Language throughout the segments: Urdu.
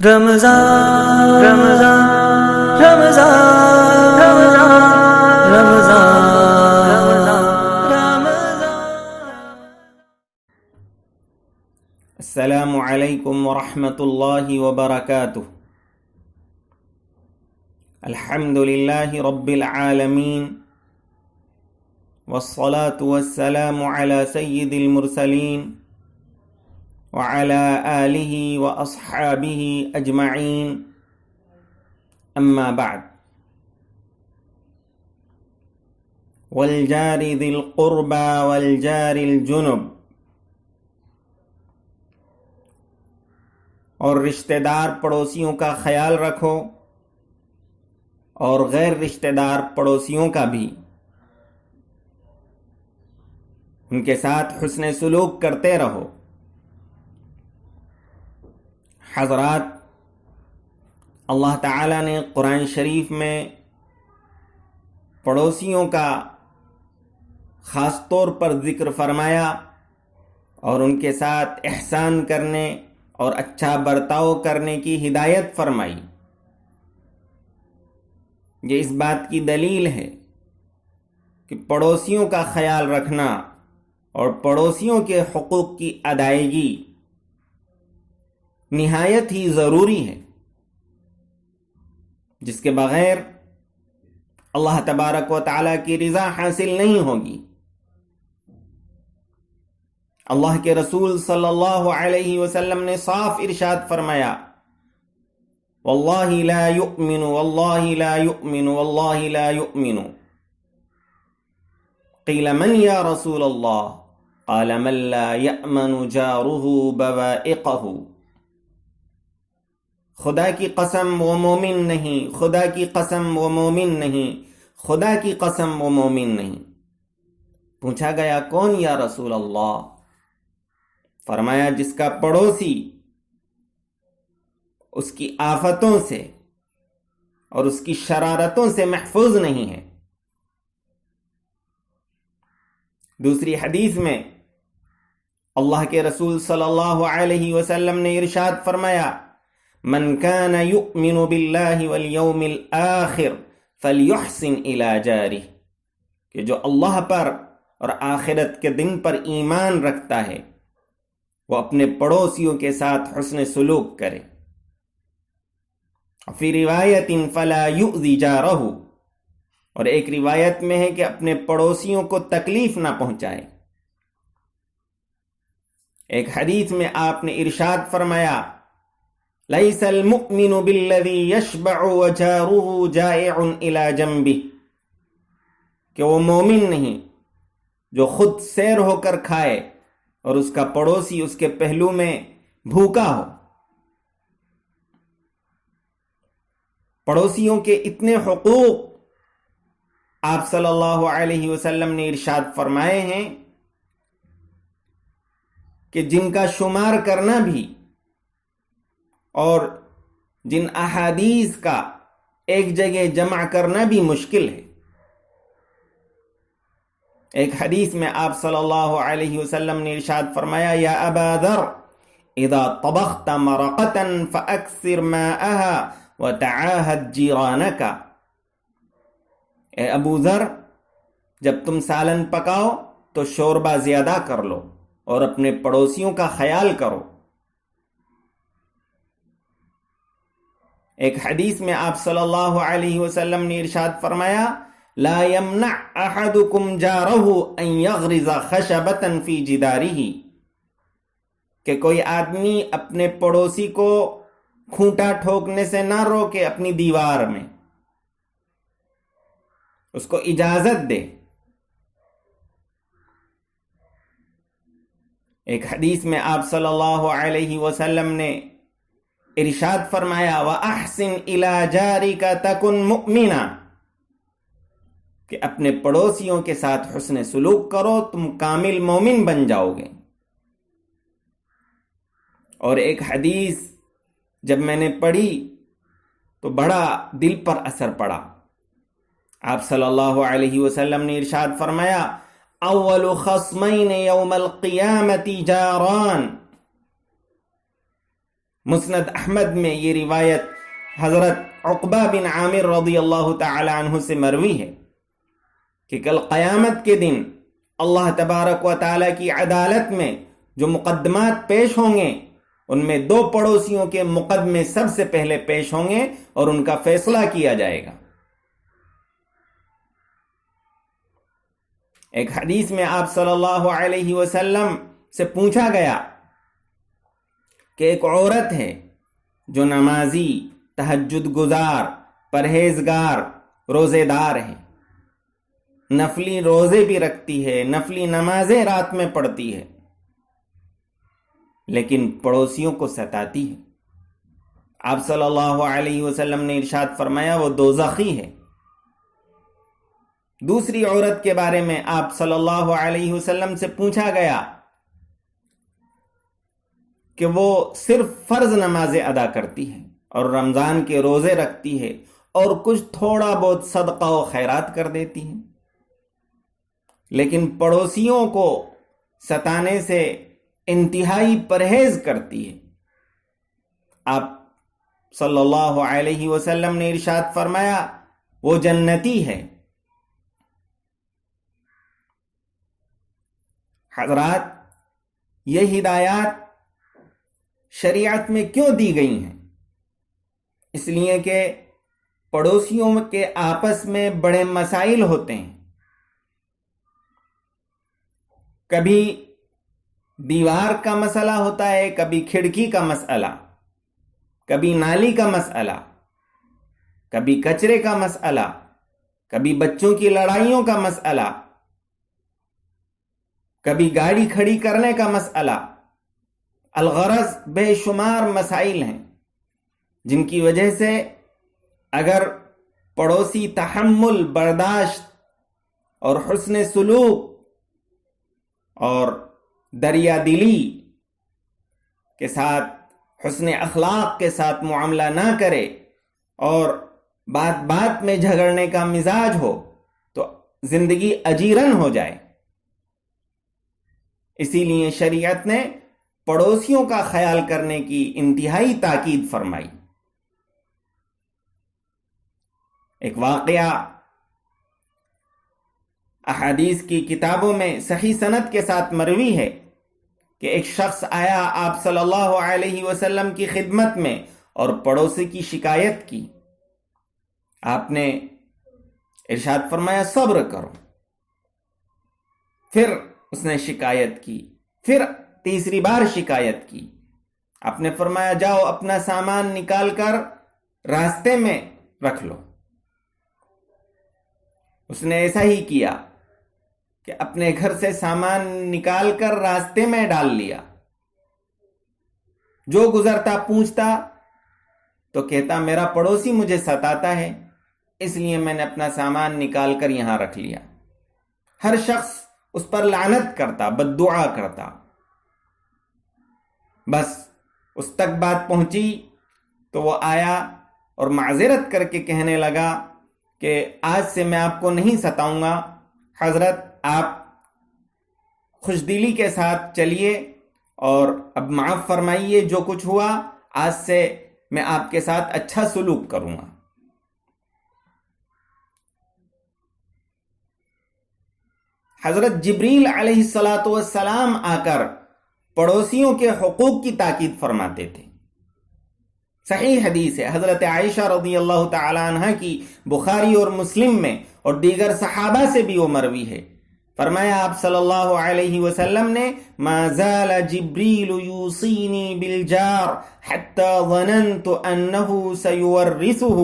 رمضان رمضان رمضان رمضان رمضان السلام علیکم ورحمۃ اللہ وبرکاتہ۔ الحمد للہ رب العالمین والصلاة والسلام علی سید المرسلین وعلى آلہ واصحابہ اجمعین، اما بعد۔ والجار ذی القربى والجار الجنب، اور رشتہ دار پڑوسیوں کا خیال رکھو اور غیر رشتہ دار پڑوسیوں کا بھی، ان کے ساتھ حسن سلوک کرتے رہو۔ حضرات، اللہ تعالیٰ نے قرآن شریف میں پڑوسیوں کا خاص طور پر ذکر فرمایا اور ان کے ساتھ احسان کرنے اور اچھا برتاؤ کرنے کی ہدایت فرمائی۔ یہ اس بات کی دلیل ہے کہ پڑوسیوں کا خیال رکھنا اور پڑوسیوں کے حقوق کی ادائیگی نہایت ہی ضروری ہے، جس کے بغیر اللہ تبارک و تعالیٰ کی رضا حاصل نہیں ہوگی۔ اللہ کے رسول صلی اللہ علیہ وسلم نے صاف ارشاد فرمایا، واللہ لا یؤمن واللہ لا یؤمن واللہ لا یؤمن، قیل من یا رسول اللہ، قال من لا یأمن جارہ بوائقہ۔ خدا کی قسم وہ مومن نہیں، خدا کی قسم وہ مومن نہیں، خدا کی قسم وہ مومن نہیں۔ پوچھا گیا کون یا رسول اللہ؟ فرمایا جس کا پڑوسی اس کی آفتوں سے اور اس کی شرارتوں سے محفوظ نہیں ہے۔ دوسری حدیث میں اللہ کے رسول صلی اللہ علیہ وسلم نے ارشاد فرمایا، من كان يؤمن بالله واليوم الآخر فليحسن إلى جاره، کہ جو اللہ پر اور آخرت کے دن پر ایمان رکھتا ہے وہ اپنے پڑوسیوں کے ساتھ حسن سلوک کرے۔ فی روایت فلا یؤذی جارہ، اور ایک روایت میں ہے کہ اپنے پڑوسیوں کو تکلیف نہ پہنچائے۔ ایک حدیث میں آپ نے ارشاد فرمایا، لیس المؤمن بالذی یشبع وجارہ جائع الی جنبہ، کہ وہ مومن نہیں جو خود سیر ہو کر کھائے اور اس کا پڑوسی اس کے پہلو میں بھوکا ہو۔ پڑوسیوں کے اتنے حقوق آپ صلی اللہ علیہ وسلم نے ارشاد فرمائے ہیں کہ جن کا شمار کرنا بھی اور جن احادیث کا ایک جگہ جمع کرنا بھی مشکل ہے۔ ایک حدیث میں آپ صلی اللہ علیہ وسلم نے ارشاد فرمایا، یا ابا ذر اذا طبخت مرقتا فاکثر ماءها وتعاہد جیرانک، اے ابو ذر جب تم سالن پکاؤ تو شوربہ زیادہ کر لو اور اپنے پڑوسیوں کا خیال کرو۔ ایک حدیث میں آپ صلی اللہ علیہ وسلم نے ارشاد فرمایا، لا یمنع احدکم جارہ ان یغرز خشبۃ فی جدارہ، کہ کوئی آدمی اپنے پڑوسی کو کھونٹا ٹھوکنے سے نہ روکے اپنی دیوار میں، اس کو اجازت دے۔ ایک حدیث میں آپ صلی اللہ علیہ وسلم نے ارشاد فرمایا، وَأَحْسِنْ إِلَى جَارِكَ تَكُنْ مُؤْمِنًا، کہ اپنے پڑوسیوں کے ساتھ حسن سلوک کرو تم کامل مومن بن جاؤ گے۔ اور ایک حدیث جب میں نے پڑھی تو بڑا دل پر اثر پڑا۔ آپ صلی اللہ علیہ وسلم نے ارشاد فرمایا، اول خصمین یوم القیامت جاران، مسند احمد میں یہ روایت حضرت عقبہ بن عامر رضی اللہ تعالی عنہ سے مروی ہے کہ کل قیامت کے دن اللہ تبارک و تعالی کی عدالت میں جو مقدمات پیش ہوں گے ان میں 2 پڑوسیوں کے مقدمے سب سے پہلے پیش ہوں گے اور ان کا فیصلہ کیا جائے گا۔ ایک حدیث میں آپ صلی اللہ علیہ وسلم سے پوچھا گیا کہ ایک عورت ہے جو نمازی، تہجد گزار، پرہیزگار، روزے دار ہے، نفلی روزے بھی رکھتی ہے، نفلی نمازیں رات میں پڑھتی ہے، لیکن پڑوسیوں کو ستاتی ہے۔ آپ صلی اللہ علیہ وسلم نے ارشاد فرمایا وہ دوزخی ہے۔ دوسری عورت کے بارے میں آپ صلی اللہ علیہ وسلم سے پوچھا گیا کہ وہ صرف فرض نمازیں ادا کرتی ہے اور رمضان کے روزے رکھتی ہے اور کچھ تھوڑا بہت صدقہ و خیرات کر دیتی ہے، لیکن پڑوسیوں کو ستانے سے انتہائی پرہیز کرتی ہے۔ آپ صلی اللہ علیہ وسلم نے ارشاد فرمایا وہ جنتی ہے۔ حضرات، یہ ہدایات شریعت میں کیوں دی گئی ہیں؟ اس لیے کہ پڑوسیوں کے آپس میں بڑے مسائل ہوتے ہیں۔ کبھی دیوار کا مسئلہ ہوتا ہے، کبھی کھڑکی کا مسئلہ، کبھی نالی کا مسئلہ، کبھی کچرے کا مسئلہ، کبھی بچوں کی لڑائیوں کا مسئلہ، کبھی گاڑی کھڑی کرنے کا مسئلہ۔ الغرض بے شمار مسائل ہیں جن کی وجہ سے اگر پڑوسی تحمل، برداشت اور حسن سلوک اور دریا دلی کے ساتھ، حسن اخلاق کے ساتھ معاملہ نہ کرے اور بات بات میں جھگڑنے کا مزاج ہو تو زندگی اجیرن ہو جائے۔ اسی لیے شریعت نے پڑوسیوں کا خیال کرنے کی انتہائی تاکید فرمائی۔ ایک واقعہ احادیث کی کتابوں میں صحیح سند کے ساتھ مروی ہے کہ ایک شخص آیا آپ صلی اللہ علیہ وسلم کی خدمت میں اور پڑوسی کی شکایت کی۔ آپ نے ارشاد فرمایا صبر کرو۔ پھر اس نے شکایت کی، پھر تیسری بار شکایت کی۔ آپ نے فرمایا جاؤ اپنا سامان نکال کر راستے میں رکھ لو۔ اس نے ایسا ہی کیا کہ اپنے گھر سے سامان نکال کر راستے میں ڈال لیا۔ جو گزرتا پوچھتا تو کہتا میرا پڑوسی مجھے ستاتا ہے، اس لیے میں نے اپنا سامان نکال کر یہاں رکھ لیا۔ ہر شخص اس پر لعنت کرتا، بد دعا کرتا۔ بس اس تک بات پہنچی تو وہ آیا اور معذرت کر کے کہنے لگا کہ آج سے میں آپ کو نہیں ستاؤں گا، حضرت آپ خوش دلی کے ساتھ چلیے اور اب معاف فرمائیے، جو کچھ ہوا آج سے میں آپ کے ساتھ اچھا سلوک کروں گا۔ حضرت جبریل علیہ السلام آ کر پڑوسیوں کے حقوق کی تاکید فرماتے تھے۔ صحیح حدیث ہے، حضرت عائشہ رضی اللہ تعالی عنہ کی بخاری اور مسلم میں اور دیگر صحابہ سے بھی وہ مروی ہے۔ فرمایا آپ صلی اللہ علیہ وسلم نے ما زال جبریل یوصینی بالجار حتی ظننت انہ سیورثہ،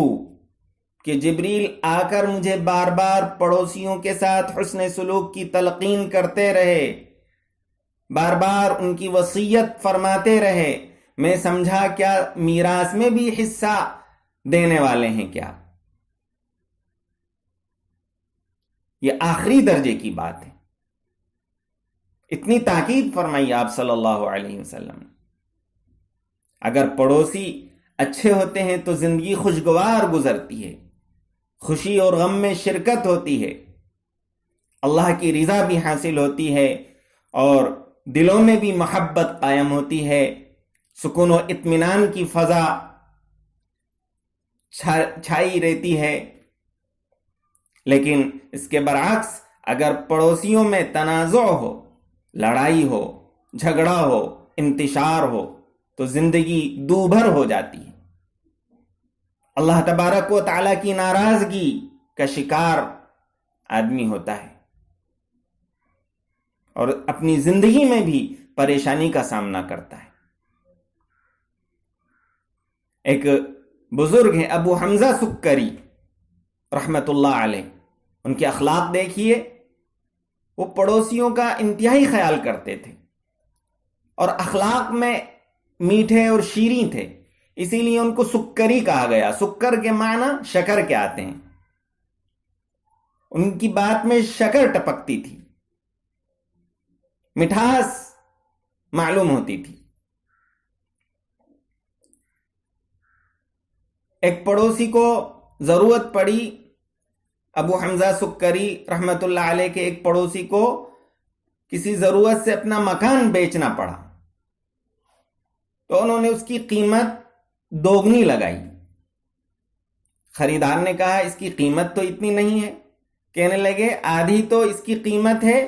کہ جبریل آ کر مجھے بار بار پڑوسیوں کے ساتھ حسن سلوک کی تلقین کرتے رہے، بار بار ان کی وصیت فرماتے رہے۔ میں سمجھا کیا میراث میں بھی حصہ دینے والے ہیں کیا؟ یہ آخری درجے کی بات ہے۔ اتنی تاکید فرمائی آپ صلی اللہ علیہ وسلم نے۔ اگر پڑوسی اچھے ہوتے ہیں تو زندگی خوشگوار گزرتی ہے، خوشی اور غم میں شرکت ہوتی ہے، اللہ کی رضا بھی حاصل ہوتی ہے اور دلوں میں بھی محبت قائم ہوتی ہے، سکون و اطمینان کی فضا چھائی رہتی ہے. لیکن اس کے برعکس اگر پڑوسیوں میں تنازع ہو، لڑائی ہو، جھگڑا ہو، انتشار ہو تو زندگی دوبھر ہو جاتی ہے. اللہ تبارک و تعالیٰ کی ناراضگی کا شکار آدمی ہوتا ہے اور اپنی زندگی میں بھی پریشانی کا سامنا کرتا ہے. ایک بزرگ ہیں ابو حمزہ سکری رحمت اللہ علیہ، ان کے اخلاق دیکھیے. وہ پڑوسیوں کا انتہائی خیال کرتے تھے اور اخلاق میں میٹھے اور شیریں تھے، اسی لیے ان کو سکری کہا گیا. سکر کے معنی شکر کے آتے ہیں. ان کی بات میں شکر ٹپکتی تھی، مٹھاس معلوم ہوتی تھی. ایک پڑوسی کو ضرورت پڑی، ابو حمزہ سکری رحمت اللہ علیہ کے ایک پڑوسی کو کسی ضرورت سے اپنا مکان بیچنا پڑا، تو انہوں نے اس کی قیمت دوگنی لگائی. خریدار نے کہا اس کی قیمت تو اتنی نہیں ہے. کہنے لگے آدھی تو اس کی قیمت ہے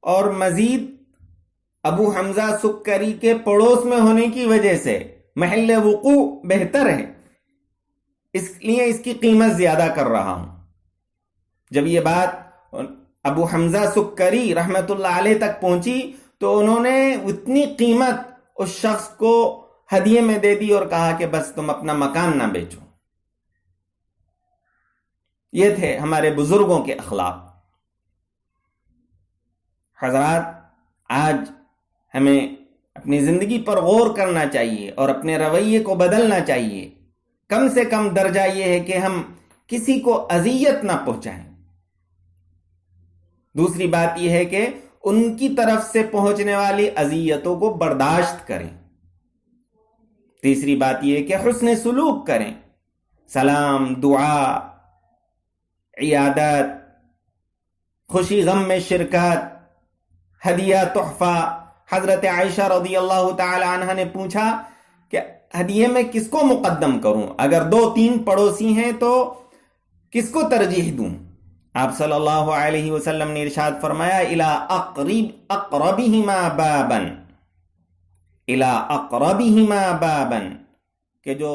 اور مزید ابو حمزہ سکری کے پڑوس میں ہونے کی وجہ سے محل وقوع بہتر ہے، اس لیے اس کی قیمت زیادہ کر رہا ہوں. جب یہ بات ابو حمزہ سکری رحمت اللہ علیہ تک پہنچی تو انہوں نے اتنی قیمت اس شخص کو ہدیے میں دے دی اور کہا کہ بس تم اپنا مکان نہ بیچو. یہ تھے ہمارے بزرگوں کے اخلاق. حضرات، آج ہمیں اپنی زندگی پر غور کرنا چاہیے اور اپنے رویے کو بدلنا چاہیے. کم سے کم درجہ یہ ہے کہ ہم کسی کو اذیت نہ پہنچائیں. دوسری بات یہ ہے کہ ان کی طرف سے پہنچنے والی اذیتوں کو برداشت کریں. تیسری بات یہ ہے کہ حسن سلوک کریں. سلام، دعا، عیادت، خوشی غم میں شرکت، ہدیہ، تحفہ. حضرت عائشہ رضی اللہ تعالی عنہ نے پوچھا کہ ہدیے میں کس کو مقدم کروں؟ اگر 2-3 پڑوسی ہیں تو کس کو ترجیح دوں؟ آپ صلی اللہ علیہ وسلم نے ارشاد فرمایا الی اقربہما بابا، الی اقربہما بابا، کہ جو